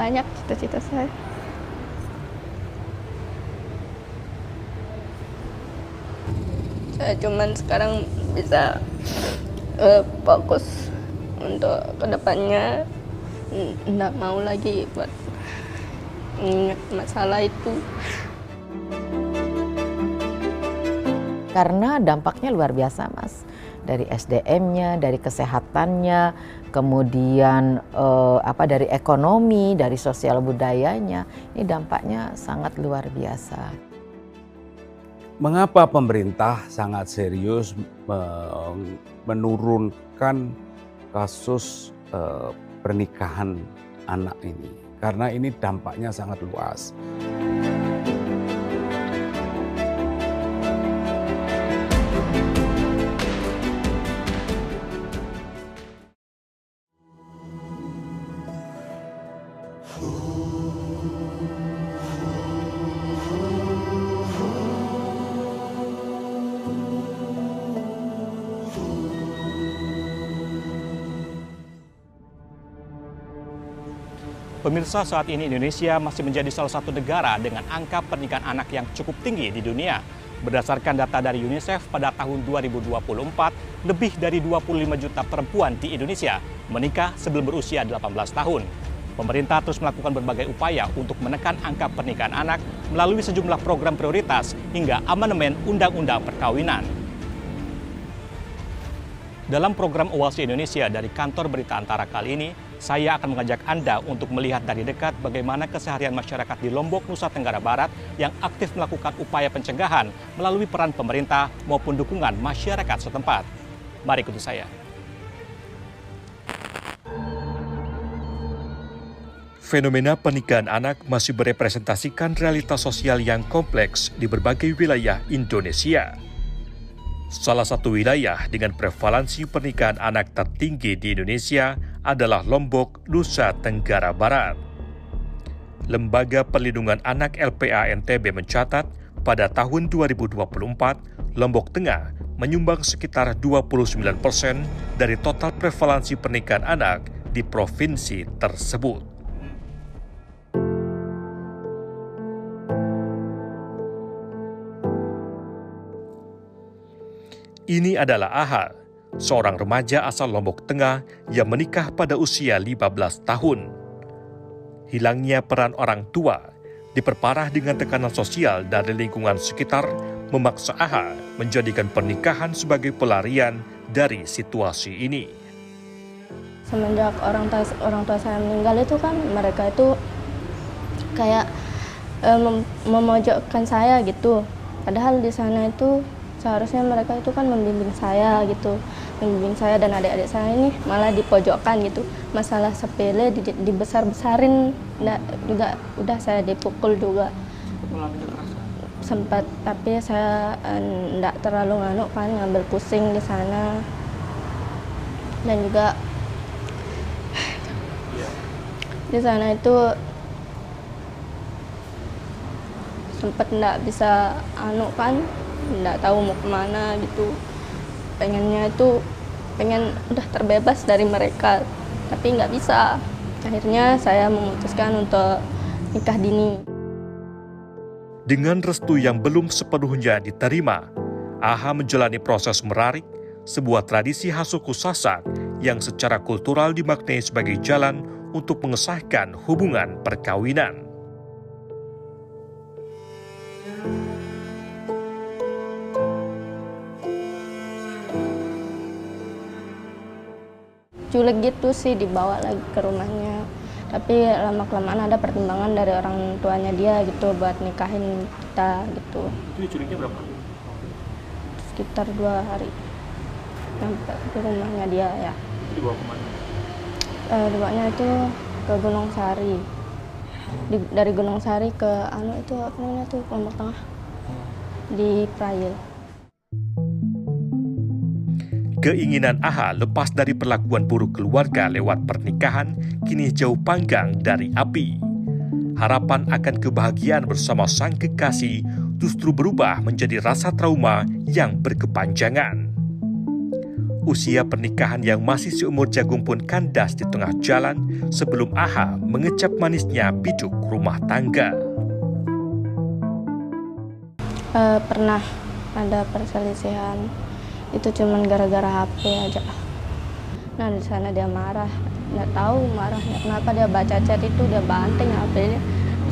banyak cita-cita saya. Saya cuman sekarang bisa fokus untuk kedepannya, nggak mau lagi buat ingat masalah itu. Karena dampaknya luar biasa, Mas. Dari SDM-nya, dari kesehatannya, kemudian dari ekonomi, dari sosial budayanya, ini dampaknya sangat luar biasa. Mengapa pemerintah sangat serius menurunkan kasus pernikahan anak ini? Karena ini dampaknya sangat luas. Pemirsa, saat ini Indonesia masih menjadi salah satu negara dengan angka pernikahan anak yang cukup tinggi di dunia. Berdasarkan data dari UNICEF pada tahun 2024, lebih dari 25 juta perempuan di Indonesia menikah sebelum berusia 18 tahun. Pemerintah terus melakukan berbagai upaya untuk menekan angka pernikahan anak melalui sejumlah program prioritas hingga amandemen Undang-Undang Perkawinan. Dalam program Oase Indonesia dari Kantor Berita Antara kali ini, saya akan mengajak Anda untuk melihat dari dekat bagaimana keseharian masyarakat di Lombok, Nusa Tenggara Barat yang aktif melakukan upaya pencegahan melalui peran pemerintah maupun dukungan masyarakat setempat. Mari ikuti saya. Fenomena pernikahan anak masih merepresentasikan realitas sosial yang kompleks di berbagai wilayah Indonesia. Salah satu wilayah dengan prevalensi pernikahan anak tertinggi di Indonesia adalah Lombok, Nusa Tenggara Barat. Lembaga Perlindungan Anak LPA NTB mencatat pada tahun 2024, Lombok Tengah menyumbang sekitar 29% dari total prevalensi pernikahan anak di provinsi tersebut. Ini adalah Aha, seorang remaja asal Lombok Tengah yang menikah pada usia 15 tahun. Hilangnya peran orang tua diperparah dengan tekanan sosial dari lingkungan sekitar memaksa Aha menjadikan pernikahan sebagai pelarian dari situasi ini. Semenjak orang tua saya meninggal itu kan mereka itu kayak memojokkan saya gitu. Padahal di sana itu seharusnya mereka itu kan membimbing saya gitu, membimbing saya dan adik-adik saya ini malah dipojokkan gitu. Masalah sepele dibesar-besarin, juga udah saya dipukul juga. Sempat, tapi saya enggak terlalu nganuk kan, ngambil pusing di sana. Dan juga di sana itu sempat enggak bisa kan, nggak tahu mau kemana gitu. Pengennya itu pengen udah terbebas dari mereka, tapi nggak bisa. Akhirnya saya memutuskan untuk nikah dini. Dengan restu yang belum sepenuhnya diterima, Aha menjalani proses merarik, sebuah tradisi khas suku Sasak yang secara kultural dimaknai sebagai jalan untuk mengesahkan hubungan perkawinan. Culik gitu sih, dibawa lagi ke rumahnya. Tapi lama-kelamaan ada pertimbangan dari orang tuanya dia gitu buat nikahin kita gitu. Itu diculiknya berapa? Sekitar 2 hari sampai ke rumahnya dia ya. Itu dibawa kemana? Dibawanya itu ke Gunung Sari. Dari Gunung Sari ke itu apa namanya tuh, Lombok Tengah. Di Prayil. Keinginan Aha lepas dari perlakuan buruk keluarga lewat pernikahan kini jauh panggang dari api. Harapan akan kebahagiaan bersama sang kekasih justru berubah menjadi rasa trauma yang berkepanjangan. Usia pernikahan yang masih seumur jagung pun kandas di tengah jalan sebelum Aha mengecap manisnya biduk rumah tangga. Pernah ada perselisihan, itu cuman gara-gara HP aja. Nah di sana dia marah, nggak tahu marahnya kenapa, dia baca chat itu dia banting HP-nya,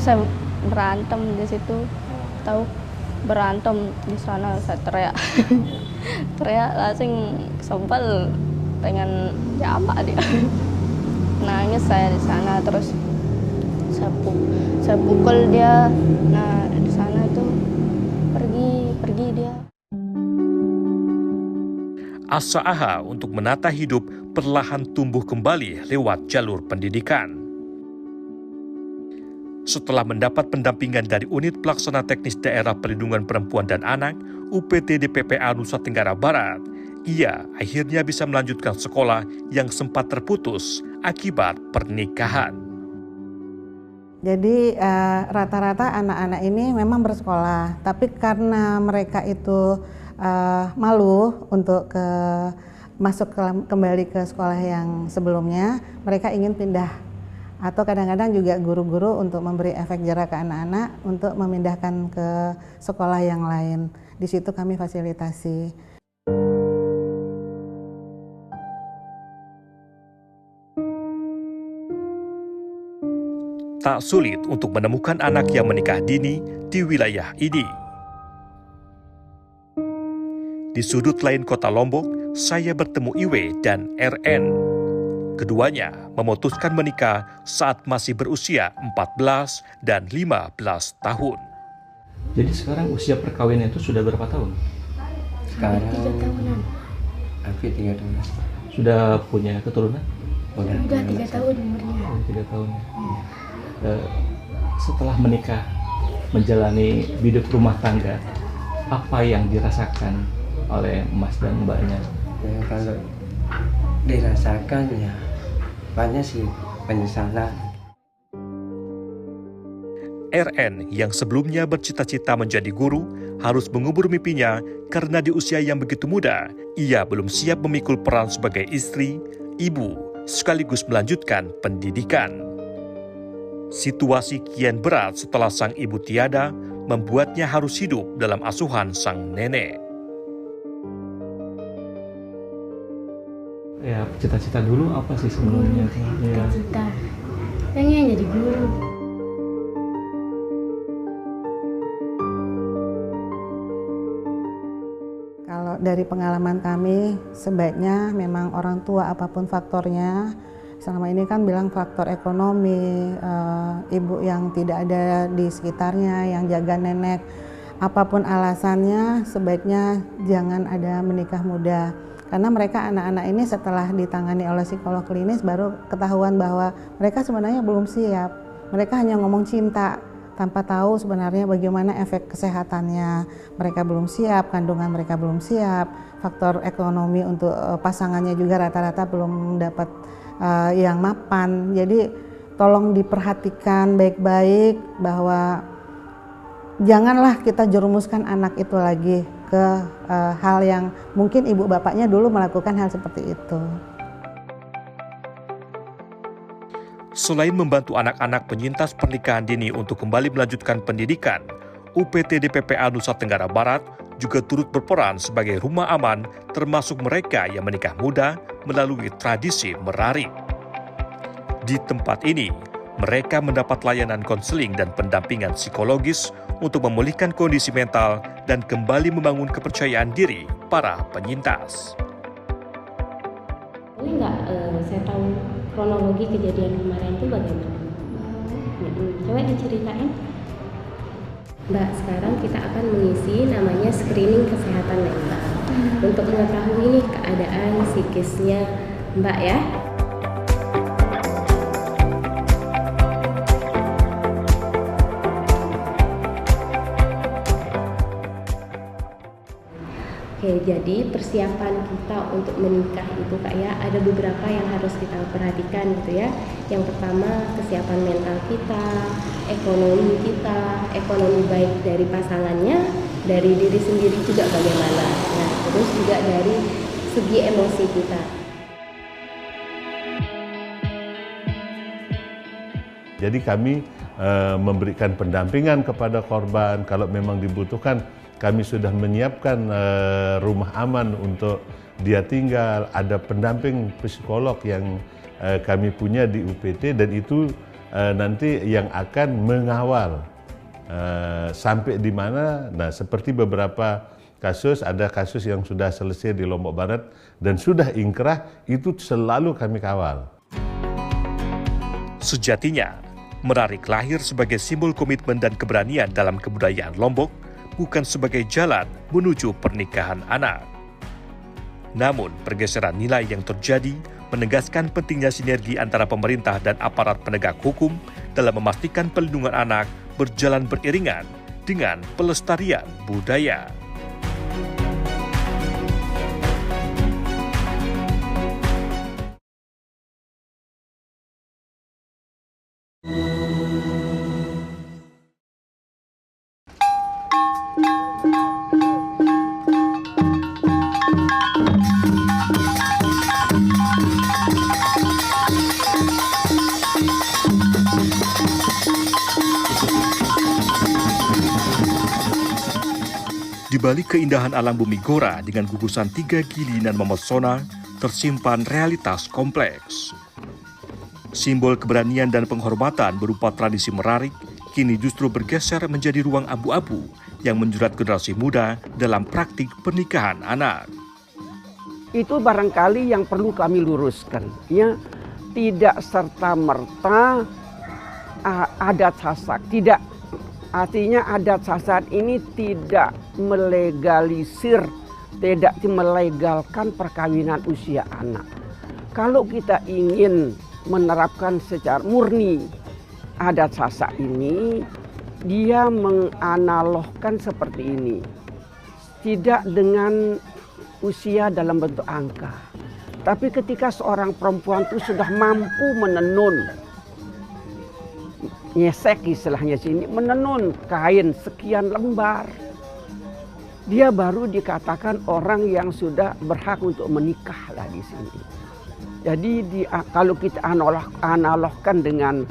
saya berantem di situ, tahu berantem di sana, saya teriak. Teriak langsung sebel, pengen ya apa dia. Nangis saya di sana, terus saya pukul dia. Nah di sana itu pergi dia. Asa Aha untuk menata hidup perlahan tumbuh kembali lewat jalur pendidikan. Setelah mendapat pendampingan dari Unit Pelaksana Teknis Daerah Perlindungan Perempuan dan Anak, UPT DPPA Nusa Tenggara Barat, ia akhirnya bisa melanjutkan sekolah yang sempat terputus akibat pernikahan. Jadi rata-rata anak-anak ini memang bersekolah, tapi karena mereka itu malu untuk kembali ke sekolah yang sebelumnya, mereka ingin pindah. Atau kadang-kadang juga guru-guru untuk memberi efek jerak ke anak-anak untuk memindahkan ke sekolah yang lain. Di situ kami fasilitasi. Tak sulit untuk menemukan anak yang menikah dini di wilayah ini. Di sudut lain kota Lombok, saya bertemu Iwe dan RN. Keduanya memutuskan menikah saat masih berusia 14 dan 15 tahun. Jadi sekarang usia perkawinan itu sudah berapa tahun? Sekarang 3 tahunan. hampir 3 tahun. Sudah punya keturunan? Udah 3 tahun umurnya. 3 tahun. Setelah menikah, menjalani hidup rumah tangga, apa yang dirasakan oleh Mas dan Mbaknya? Ya, kalau dirasakan ya banyak sih penyesalan. RN yang sebelumnya bercita-cita menjadi guru harus mengubur mimpinya karena di usia yang begitu muda, ia belum siap memikul peran sebagai istri, ibu, sekaligus melanjutkan pendidikan. Situasi kian berat setelah sang ibu tiada membuatnya harus hidup dalam asuhan sang nenek. Ya, cita-cita dulu apa sih sebelumnya? Ya. Cita-cita pengen jadi guru. Kalau dari pengalaman kami, sebaiknya memang orang tua apapun faktornya, selama ini kan bilang faktor ekonomi, ibu yang tidak ada di sekitarnya, yang jaga nenek, apapun alasannya sebaiknya jangan ada menikah muda. Karena mereka anak-anak ini setelah ditangani oleh psikolog klinis baru ketahuan bahwa mereka sebenarnya belum siap. Mereka hanya ngomong cinta tanpa tahu sebenarnya bagaimana efek kesehatannya. Mereka belum siap, kandungan mereka belum siap, faktor ekonomi untuk pasangannya juga rata-rata belum dapat yang mapan. Jadi tolong diperhatikan baik-baik bahwa janganlah kita jerumuskan anak itu lagi ke hal yang mungkin ibu bapaknya dulu melakukan hal seperti itu. Selain membantu anak-anak penyintas pernikahan dini untuk kembali melanjutkan pendidikan, UPT DPPA Nusa Tenggara Barat juga turut berperan sebagai rumah aman termasuk mereka yang menikah muda melalui tradisi merari. Di tempat ini, mereka mendapat layanan konseling dan pendampingan psikologis untuk memulihkan kondisi mental dan kembali membangun kepercayaan diri para penyintas. Boleh nggak saya tahu kronologi kejadian kemarin itu bagaimana? Coba diceritain. Mbak, sekarang kita akan mengisi namanya screening kesehatan mental untuk mengetahui nih keadaan psikisnya Mbak ya. Oke, jadi persiapan kita untuk menikah itu kayak ada beberapa yang harus kita perhatikan gitu ya. Yang pertama kesiapan mental kita, ekonomi baik dari pasangannya, dari diri sendiri juga bagaimana. Nah, terus juga dari segi emosi kita. Jadi kami memberikan pendampingan kepada korban. Kalau memang dibutuhkan, kami sudah menyiapkan rumah aman untuk dia tinggal. Ada pendamping psikolog yang kami punya di UPT, dan itu nanti yang akan mengawal sampai di mana. Nah, seperti beberapa kasus, ada kasus yang sudah selesai di Lombok Barat dan sudah ingkrah, itu selalu kami kawal. Sejatinya, Merarik lahir sebagai simbol komitmen dan keberanian dalam kebudayaan Lombok, bukan sebagai jalan menuju pernikahan anak. Namun, pergeseran nilai yang terjadi menegaskan pentingnya sinergi antara pemerintah dan aparat penegak hukum dalam memastikan perlindungan anak berjalan beriringan dengan pelestarian budaya. Di balik keindahan alam bumi Gora dengan gugusan 3 gili nan memesona, tersimpan realitas kompleks. Simbol keberanian dan penghormatan berupa tradisi Merarik kini justru bergeser menjadi ruang abu-abu yang menjerat generasi muda dalam praktik pernikahan anak. Itu barangkali yang perlu kami luruskan, ya, tidak serta-merta adat sasak, tidak. Artinya adat sasak ini tidak melegalisir, tidak melegalkan perkawinan usia anak. Kalau kita ingin menerapkan secara murni adat sasak ini, dia menganalogkan seperti ini. Tidak dengan usia dalam bentuk angka. Tapi ketika seorang perempuan itu sudah mampu menenun, nyesek istilahnya sini, menenun kain sekian lembar, dia baru dikatakan orang yang sudah berhak untuk menikah lah di sini. Jadi kalau kita analogkan dengan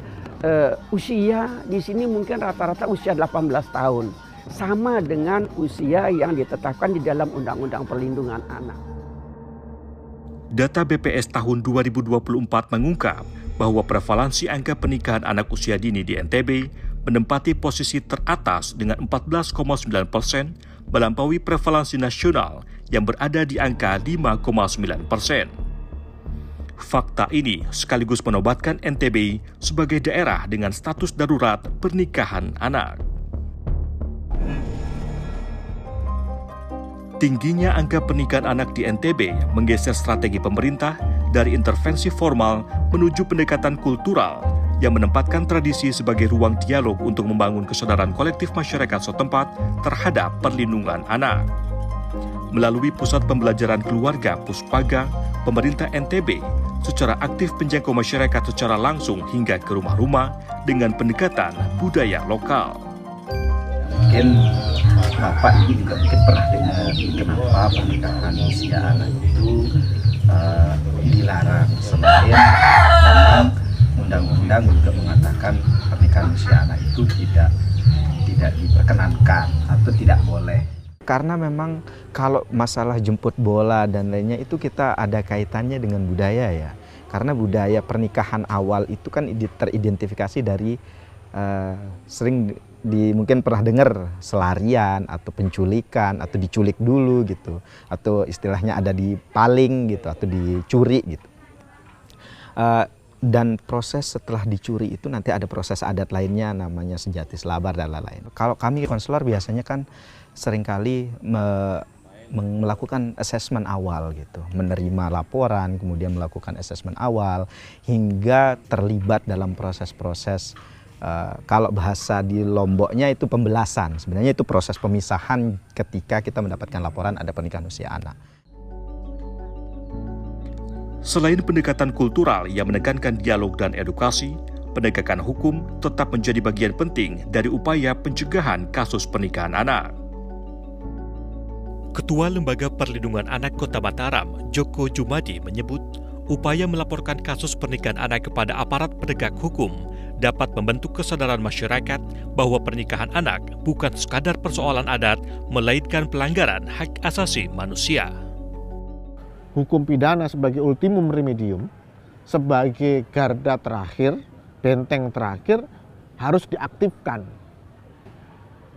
usia, di sini mungkin rata-rata usia 18 tahun. Sama dengan usia yang ditetapkan di dalam Undang-Undang Perlindungan Anak. Data BPS tahun 2024 mengungkap bahwa prevalensi angka pernikahan anak usia dini di NTB menempati posisi teratas dengan 14,9%, melampaui prevalensi nasional yang berada di angka 5,9%. Fakta ini sekaligus menobatkan NTB sebagai daerah dengan status darurat pernikahan anak. Tingginya angka pernikahan anak di NTB menggeser strategi pemerintah dari intervensi formal menuju pendekatan kultural yang menempatkan tradisi sebagai ruang dialog untuk membangun kesadaran kolektif masyarakat setempat terhadap perlindungan anak. Melalui Pusat Pembelajaran Keluarga Puspaga, pemerintah NTB secara aktif menjangkau masyarakat secara langsung hingga ke rumah-rumah dengan pendekatan budaya lokal. Mungkin Bapak Ibu juga mungkin pernah dengar kenapa pernikahan usia anak itu dilarang. Selain memang undang-undang juga mengatakan pernikahan usia anak itu tidak diperkenankan atau tidak boleh. Karena memang kalau masalah jemput bola dan lainnya itu kita ada kaitannya dengan budaya ya. Karena budaya pernikahan awal itu kan teridentifikasi dari sering mungkin pernah dengar selarian atau penculikan atau diculik dulu gitu, atau istilahnya ada dipaling gitu atau dicuri gitu. Dan proses setelah dicuri itu nanti ada proses adat lainnya namanya sejati selabar dan lain-lain. Kalau kami konselor biasanya kan seringkali melakukan assessment awal gitu, menerima laporan, kemudian melakukan assessment awal hingga terlibat dalam proses-proses. Kalau bahasa di Lomboknya itu pembelasan, sebenarnya itu proses pemisahan ketika kita mendapatkan laporan ada pernikahan usia anak. Selain pendekatan kultural yang menekankan dialog dan edukasi, penegakan hukum tetap menjadi bagian penting dari upaya pencegahan kasus pernikahan anak. Ketua Lembaga Perlindungan Anak Kota Mataram, Joko Jumadi, menyebut upaya melaporkan kasus pernikahan anak kepada aparat penegak hukum dapat membentuk kesadaran masyarakat bahwa pernikahan anak bukan sekadar persoalan adat, melainkan pelanggaran hak asasi manusia. Hukum pidana sebagai ultimum remedium, sebagai garda terakhir, benteng terakhir, harus diaktifkan.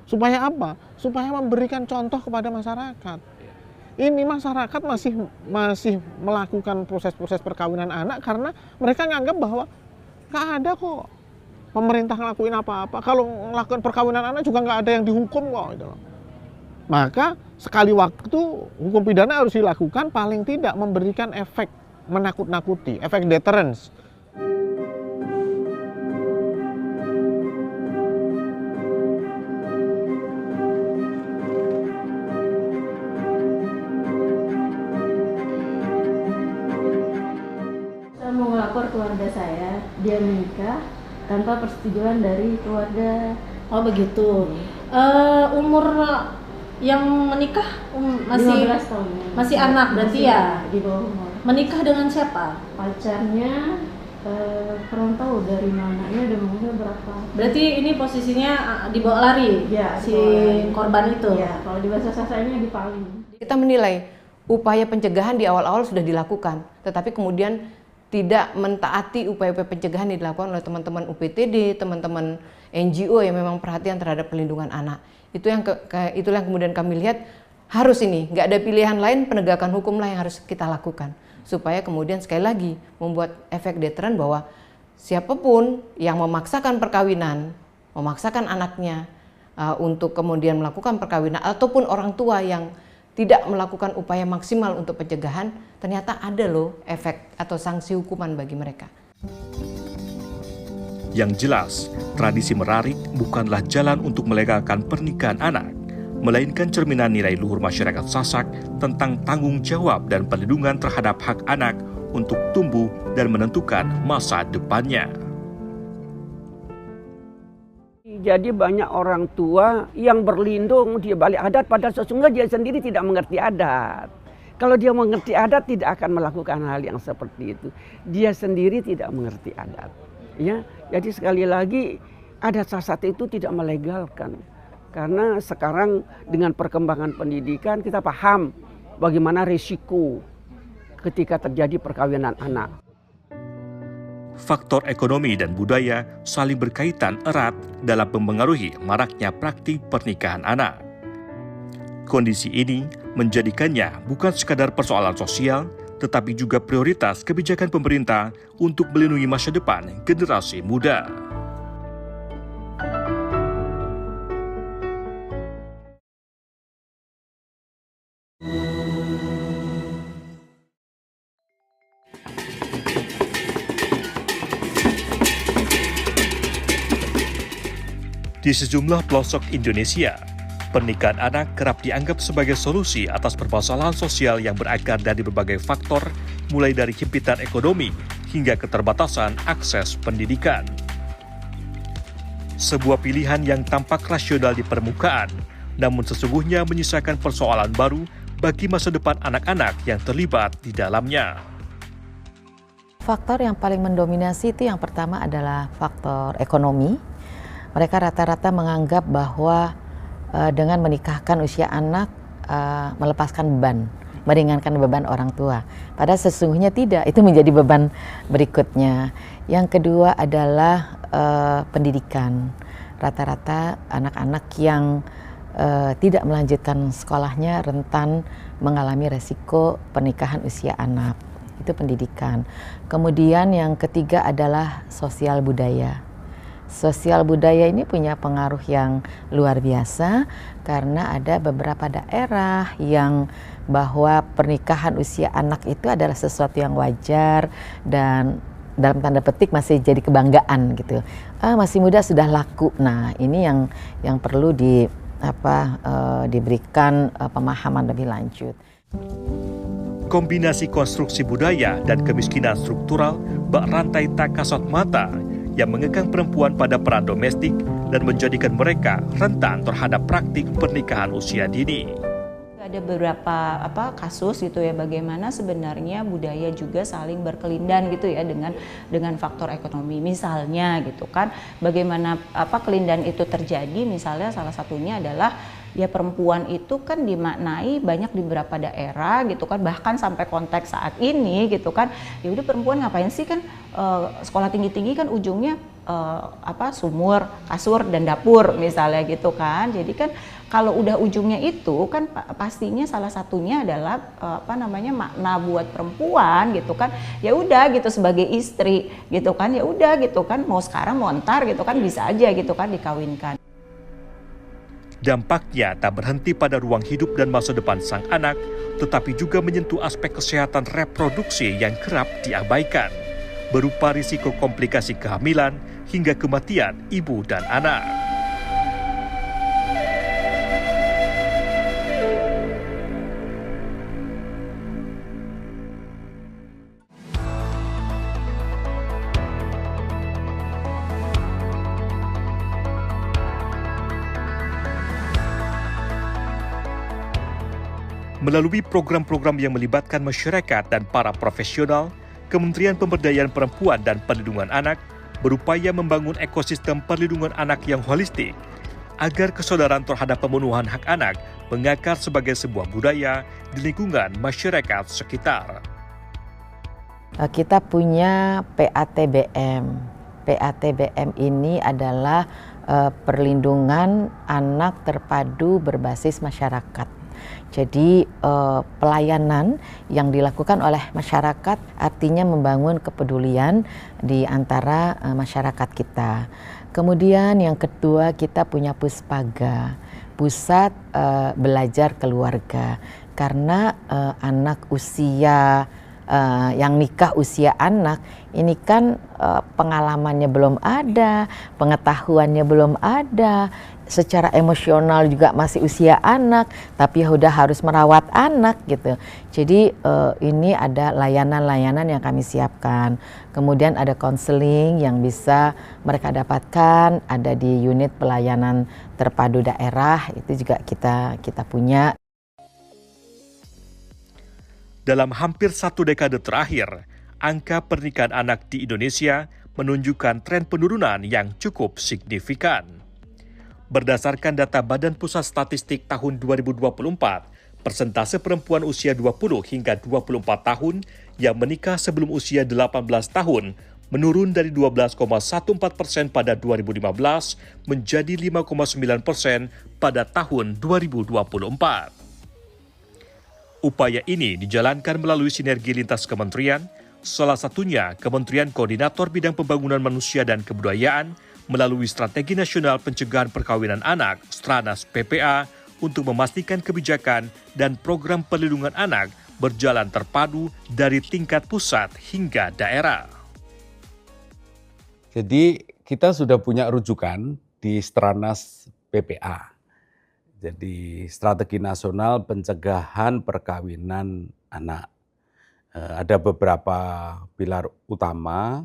Supaya apa? Supaya memberikan contoh kepada masyarakat. Ini masyarakat masih melakukan proses-proses perkawinan anak karena mereka nganggap bahwa nggak ada kok pemerintah ngelakuin apa-apa. Kalau melakukan perkawinan anak juga nggak ada yang dihukum kok. Gitu loh. Maka sekali waktu hukum pidana harus dilakukan, paling tidak memberikan efek menakut-nakuti, efek deterrence. Keluarga saya, dia menikah tanpa persetujuan dari keluarga. Oh begitu. Umur yang menikah masih 15 tahun. Masih anak berarti ya? Di bawah umur. Menikah dengan siapa? Pacarnya kurang tahu dari mananya dan umurnya berapa. Berarti ini posisinya dibawa lari ya, si korban itu? Ya, kalau di bahasa sasanya dipaling. Kita menilai upaya pencegahan di awal-awal sudah dilakukan, tetapi kemudian tidak mentaati upaya-upaya pencegahan yang dilakukan oleh teman-teman UPTD, teman-teman NGO yang memang perhatian terhadap perlindungan anak. Itulah yang kemudian kami lihat harus ini, nggak ada pilihan lain, penegakan hukumlah yang harus kita lakukan. Supaya kemudian sekali lagi membuat efek deteren bahwa siapapun yang memaksakan perkawinan, memaksakan anaknya untuk kemudian melakukan perkawinan, ataupun orang tua yang tidak melakukan upaya maksimal untuk pencegahan, ternyata ada loh efek atau sanksi hukuman bagi mereka. Yang jelas, tradisi merarik bukanlah jalan untuk melegalkan pernikahan anak, melainkan cerminan nilai luhur masyarakat Sasak tentang tanggung jawab dan perlindungan terhadap hak anak untuk tumbuh dan menentukan masa depannya. Jadi banyak orang tua yang berlindung di balik adat, padahal sesungguhnya dia sendiri tidak mengerti adat. Kalau dia mengerti adat, tidak akan melakukan hal yang seperti itu. Dia sendiri tidak mengerti adat. Ya, jadi sekali lagi adat Sasak itu tidak melegalkan. Karena sekarang dengan perkembangan pendidikan kita paham bagaimana risiko ketika terjadi perkawinan anak. Faktor ekonomi dan budaya saling berkaitan erat dalam mempengaruhi maraknya praktik pernikahan anak. Kondisi ini menjadikannya bukan sekadar persoalan sosial, tetapi juga prioritas kebijakan pemerintah untuk melindungi masa depan generasi muda. Di sejumlah pelosok Indonesia, pernikahan anak kerap dianggap sebagai solusi atas permasalahan sosial yang berakar dari berbagai faktor, mulai dari himpitan ekonomi hingga keterbatasan akses pendidikan. Sebuah pilihan yang tampak rasional di permukaan, namun sesungguhnya menyisakan persoalan baru bagi masa depan anak-anak yang terlibat di dalamnya. Faktor yang paling mendominasi itu yang pertama adalah faktor ekonomi. Mereka rata-rata menganggap bahwa dengan menikahkan usia anak melepaskan beban, meringankan beban orang tua. Padahal sesungguhnya tidak, itu menjadi beban berikutnya. Yang kedua adalah pendidikan. Rata-rata anak-anak yang tidak melanjutkan sekolahnya rentan mengalami resiko pernikahan usia anak. Itu pendidikan. Kemudian yang ketiga adalah sosial budaya. Sosial budaya ini punya pengaruh yang luar biasa karena ada beberapa daerah yang bahwa pernikahan usia anak itu adalah sesuatu yang wajar dan dalam tanda petik masih jadi kebanggaan gitu. Masih muda sudah laku. Nah, ini yang perlu diberikan pemahaman lebih lanjut. Kombinasi konstruksi budaya dan kemiskinan struktural bak rantai tak kasat mata yang mengekang perempuan pada peran domestik dan menjadikan mereka rentan terhadap praktik pernikahan usia dini. Ada beberapa kasus gitu ya, bagaimana sebenarnya budaya juga saling berkelindan gitu ya dengan faktor ekonomi. Misalnya gitu kan, bagaimana kelindan itu terjadi, misalnya salah satunya adalah ya perempuan itu kan dimaknai banyak di beberapa daerah gitu kan, bahkan sampai konteks saat ini gitu kan, ya udah perempuan ngapain sih kan sekolah tinggi-tinggi kan ujungnya sumur, kasur dan dapur misalnya gitu kan. Jadi kan kalau udah ujungnya itu kan pastinya salah satunya adalah makna buat perempuan gitu kan. Ya udah gitu sebagai istri gitu kan, ya udah gitu kan, mau sekarang mau ntar gitu kan bisa aja gitu kan dikawinkan. Dampaknya tak berhenti pada ruang hidup dan masa depan sang anak, tetapi juga menyentuh aspek kesehatan reproduksi yang kerap diabaikan, berupa risiko komplikasi kehamilan hingga kematian ibu dan anak. Melalui program-program yang melibatkan masyarakat dan para profesional, Kementerian Pemberdayaan Perempuan dan Perlindungan Anak berupaya membangun ekosistem perlindungan anak yang holistik agar kesadaran terhadap pemenuhan hak anak mengakar sebagai sebuah budaya di lingkungan masyarakat sekitar. Kita punya PATBM. PATBM ini adalah perlindungan anak terpadu berbasis masyarakat. Jadi pelayanan yang dilakukan oleh masyarakat artinya membangun kepedulian di antara masyarakat kita. Kemudian yang kedua kita punya Puspaga, Pusat Belajar Keluarga. Karena anak usia yang nikah usia anak ini kan pengalamannya belum ada, pengetahuannya belum ada, secara emosional juga masih usia anak, tapi udah harus merawat anak gitu. Jadi ini ada layanan-layanan yang kami siapkan. Kemudian ada konseling yang bisa mereka dapatkan, ada di unit pelayanan terpadu daerah, itu juga kita punya. Dalam hampir 1 dekade terakhir, angka pernikahan anak di Indonesia menunjukkan tren penurunan yang cukup signifikan. Berdasarkan data Badan Pusat Statistik tahun 2024, persentase perempuan usia 20 hingga 24 tahun yang menikah sebelum usia 18 tahun menurun dari 12,14% pada 2015 menjadi 5,9% pada tahun 2024. Upaya ini dijalankan melalui sinergi lintas kementerian, salah satunya Kementerian Koordinator Bidang Pembangunan Manusia dan Kebudayaan melalui Strategi Nasional Pencegahan Perkawinan Anak (Stranas PPA) untuk memastikan kebijakan dan program perlindungan anak berjalan terpadu dari tingkat pusat hingga daerah. Jadi kita sudah punya rujukan di Stranas PPA. Jadi Strategi Nasional Pencegahan Perkawinan Anak. Ada beberapa pilar utama.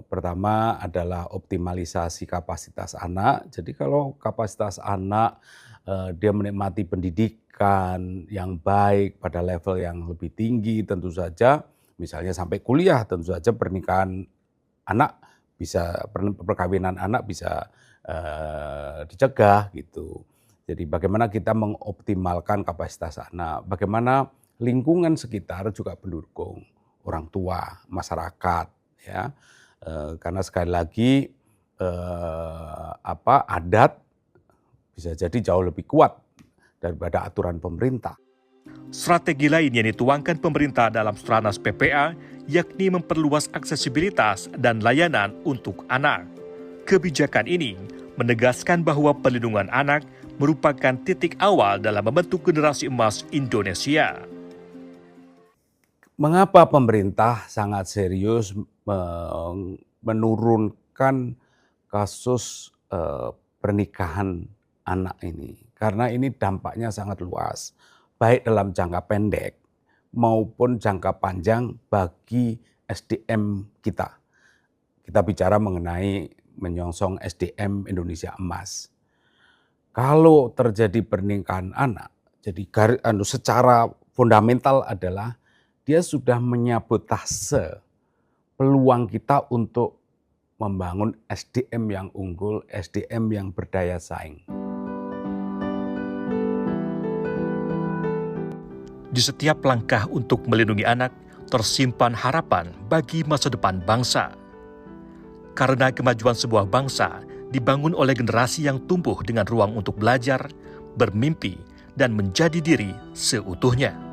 Pertama adalah optimalisasi kapasitas anak. Jadi kalau kapasitas anak dia menikmati pendidikan yang baik pada level yang lebih tinggi, tentu saja misalnya sampai kuliah, tentu saja pernikahan anak bisa, perkawinan anak bisa dicegah gitu. Jadi bagaimana kita mengoptimalkan kapasitas anak, bagaimana lingkungan sekitar juga mendukung, orang tua, masyarakat, ya. Karena sekali lagi adat bisa jadi jauh lebih kuat daripada aturan pemerintah. Strategi lain yang dituangkan pemerintah dalam Stranas PPA yakni memperluas aksesibilitas dan layanan untuk anak. Kebijakan ini menegaskan bahwa perlindungan anak merupakan titik awal dalam membentuk generasi emas Indonesia. Mengapa pemerintah sangat serius menurunkan kasus pernikahan anak ini? Karena ini dampaknya sangat luas, baik dalam jangka pendek maupun jangka panjang bagi SDM kita. Kita bicara mengenai menyongsong SDM Indonesia emas. Kalau terjadi pernikahan anak, Jadi secara fundamental adalah dia sudah menyabotase peluang kita untuk membangun SDM yang unggul, SDM yang berdaya saing. Di setiap langkah untuk melindungi anak, tersimpan harapan bagi masa depan bangsa. Karena kemajuan sebuah bangsa dibangun oleh generasi yang tumbuh dengan ruang untuk belajar, bermimpi, dan menjadi diri seutuhnya.